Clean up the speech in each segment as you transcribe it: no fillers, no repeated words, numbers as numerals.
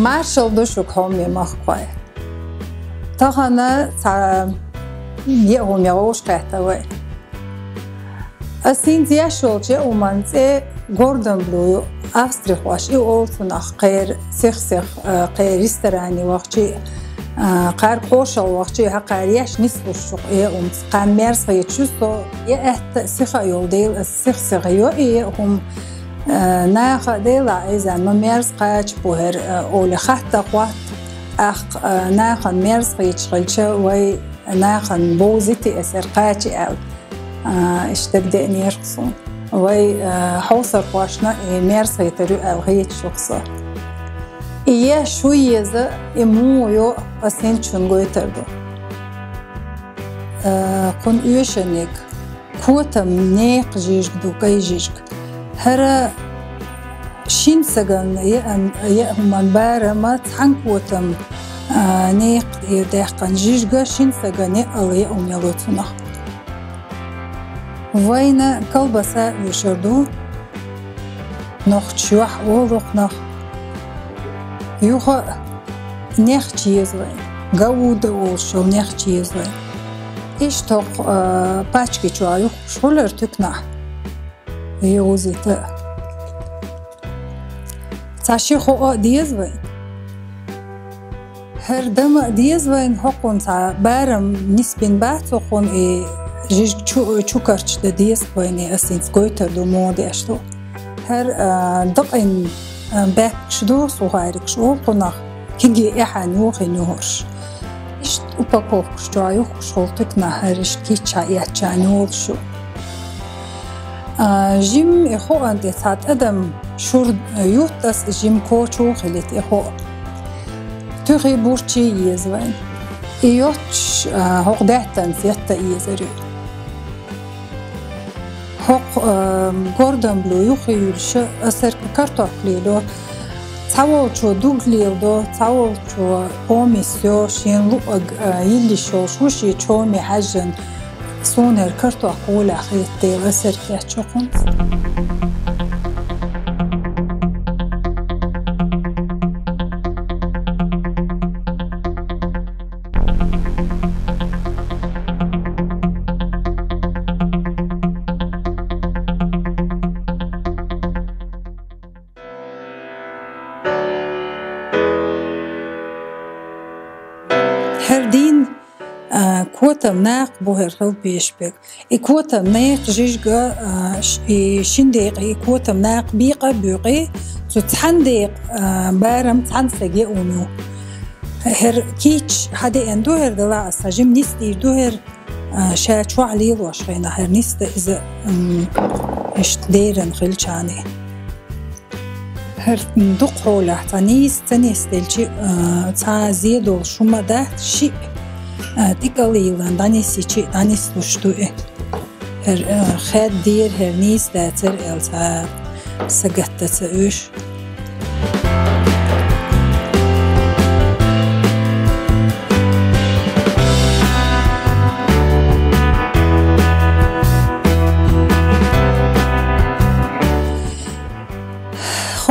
مارشال دوشك هم يمخقوي تاخنا تا يهم يغوش قهتوي أسين زياشول جي ومانزي غوردن بلو أفستريخ واش أولتون أخير سيخ قير ريستوراني وقتي قار قوشل وقتي حقاريش نصف الشق قام ميرس يتشوسو يأهت سيخا يولديل السيخ هم ناخ ديلا إذا ما ميرس قاش بوهر أولي خاطة قوات أخ ناخ ميرس يتشغلشا وي ناخ بوزيتي أسر قاتي أو اشتبدأ نيرخصون وي حوصر قواشنا ميرس يترو أو هي الشخصة إيه شوية ذا إمويو أسين شنقوي تردو قن إيشنك كوتا منيق جيشك دوكي جيشك هرا شين سجن يأهم بارا ما تحن كوتم نيق يداقن جيشك شين سجن يأم يلوتنا وين كلبسا يشردو نخ شوح ولوخ نخ يوخ نخ چيزوين قود وشو نخ چيزوين إيش توق باشكي چوا يوخ شولر تكنا يوزيت تاشي خو ديزوين هر دم ديزوين حقون تا بارم نسبين بات وخون جيش چوكرچ د ديس بويني اسين سكويتر دو مودي اشتو هر دقين باك شدو صغيرك شو قناخ كيجي احن يوخي نورش اشت اوباكوف شتو شولتك نهرش كي تشايا تشانول شو جيم اخو انت سات ادم شور يوتس جيم كوچو خليت اخو تغي بورچي يزوين ايوتش هقدهتن سيتا يزري هق غوردن بلو يوخي يلش أسر كارتوف ليلو تاول شو دوغليلو تاول شو قوميسيو شين لوق يلي شو شوشي شو محجن سونر كارتوف ولا خيتي أسر كيتشوكم هردين كوتا مناق بوهر خل بيشبك كوتا مناق جيجا شنديق كوتا مناق بيقى بيقى تحنديق بارم تحنسجي أونو هر كيتش هذا أندو هر دلا أسجم نستي دوهر شاة شو عليه واشرينا هر نست إذا اشتديرن خلشاني هر ندق حوله تانيس دلشي تا زيدول شو مده شيء تقليلا دانيسي شيء دانيس لشتوه هر خد دير هر نيس داتر التا سقطت سوش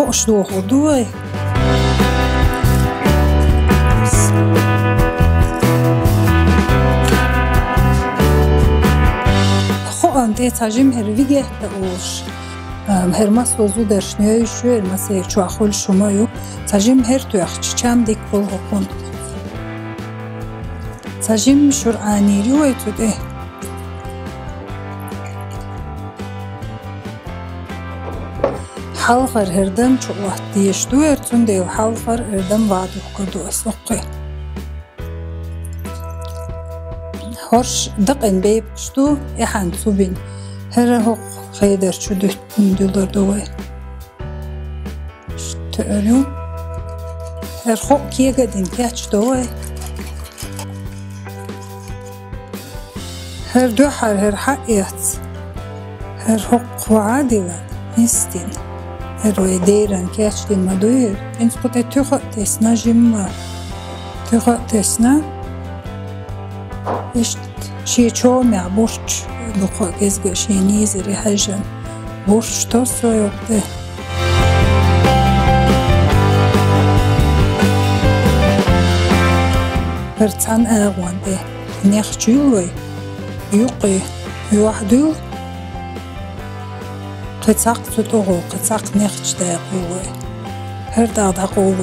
خوش دو خودوی خو انده تاجم هر ویگه تاوش هر ماس وزو درشنیای شو هر ماس هر چو اخول شمایو تاجم هر تو اخچ چم دیک بول خون تاجم شور آنیریوی تو ده حلقر هردم چو وقت دیشتو ارتون دیو حلقر هردم وعدو کردو اسوقی هرش دقن بیب کشتو ایحان سوبین هر حق خیدر چو دولار دوی تقریو هر حق کیه گدین کچ دوی هر دو هر حقیت هر حق وعادی نیستین روی دیرن که اشتیم مدویر این سپوته توخ تسنا جیم توخ تسنا اشت شی چو معبورش دخوا گزگ شینی زری حجم بورش توسو یوکته هرتان أغوان ده نخجوي يقي يوحدو قطاق تطغو قطاق نخج داقوي هردا داقوي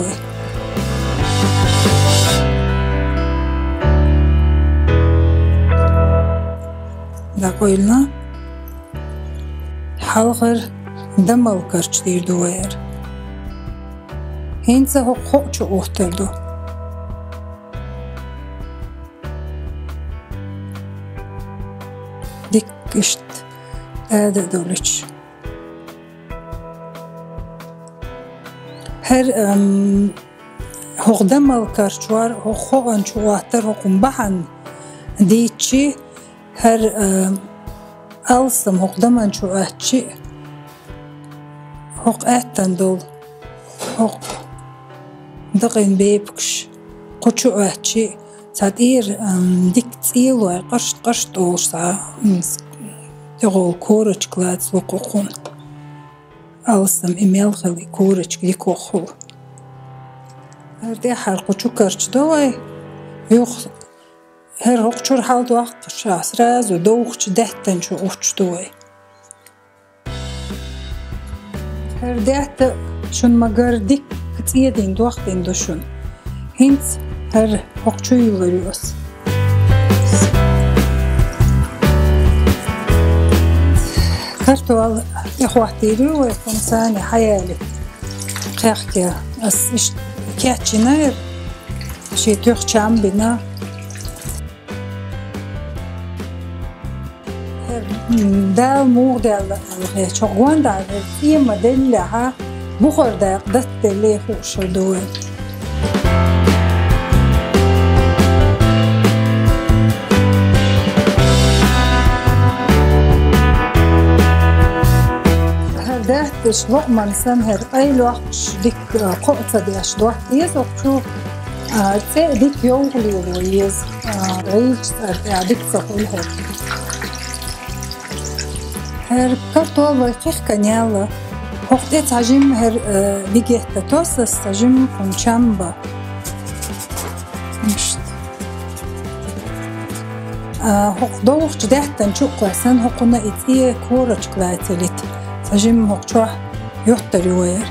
داقويلنا حلغر دمو كرش دير دوير هينسا هو خوچو اوختردو ديك اشت هذا دولش هر هو دمو كرشوار هو خو انشواتر هو قنبحن ديتشي هر ألسم هو دمو انشواتشي هو قاتن دول هو دقين بيبكش قوشو أحشي تادير ديك تيلو قرشت أوشتا تغول كورج كلاد سوقوخون ألسم إميل خلي كورج ديكو خو هردي حال قوشو كرش دوي يوخ هر هوقشور حال دوق شاس رازو دوخش دهتن شو أوش دوي هردي حتى شون مقر ديك كتيدين دوقتين دوشون هنت هر هوقشو يولريوس كرتوال إخواتيرو وإنساني حيالي قيحكي أس كيحكي ناير شي توخش عم بنا دا موغدال الغي شغوان دا غير مدلها بخور دا قدت اللي خوش دوال هردهتش لقمان سمهر أي لوحش ديك قوطة دي أشدوح ديز وقشو ديك يوغلي ويز عيش ديك سخولها هر كرتو ويقيخ كنيالا وقتت عجم هر بيجيت توسس عجم كونشامبا مشت هق دوخ جدهتن شوق سن هقنا إتيه كورج كلاتلت عجم هقشوح يحتر وير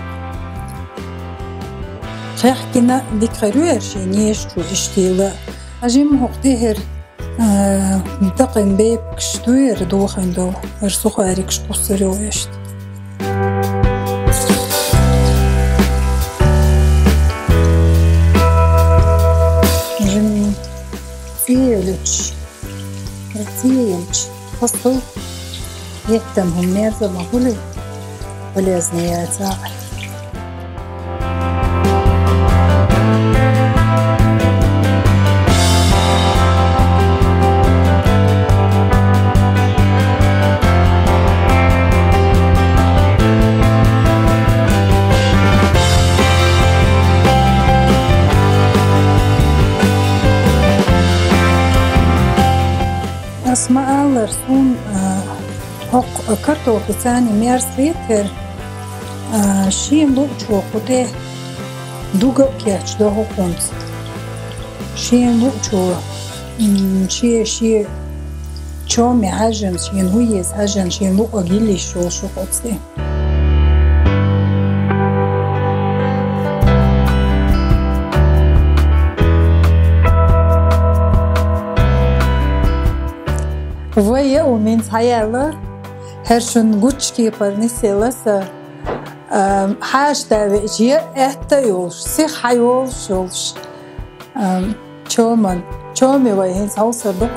خيح كنا ديك غير شي نيش شو اشتيلا عجم هقتهر دقن بيب كشتوير دوخن دو ارسوخ اريكش قصري ويشت جم تيلج خصو يهتمهم ميرزا مهولي ولازنياتا اسماء الرسوم هق كرتو بتاني ميرس بيتر شي لوچو خده دوغ كياچ دو هقونت شي لوچو شي چومي هاجن شي نويز هاجن شي لو اگيلي شو قصدي ويا ومن حيالا هرشون غوتشكي برنيسيلاس حاج داويجي اتا يولش سيخ حيولش يولش چومي ويهن سوسر دو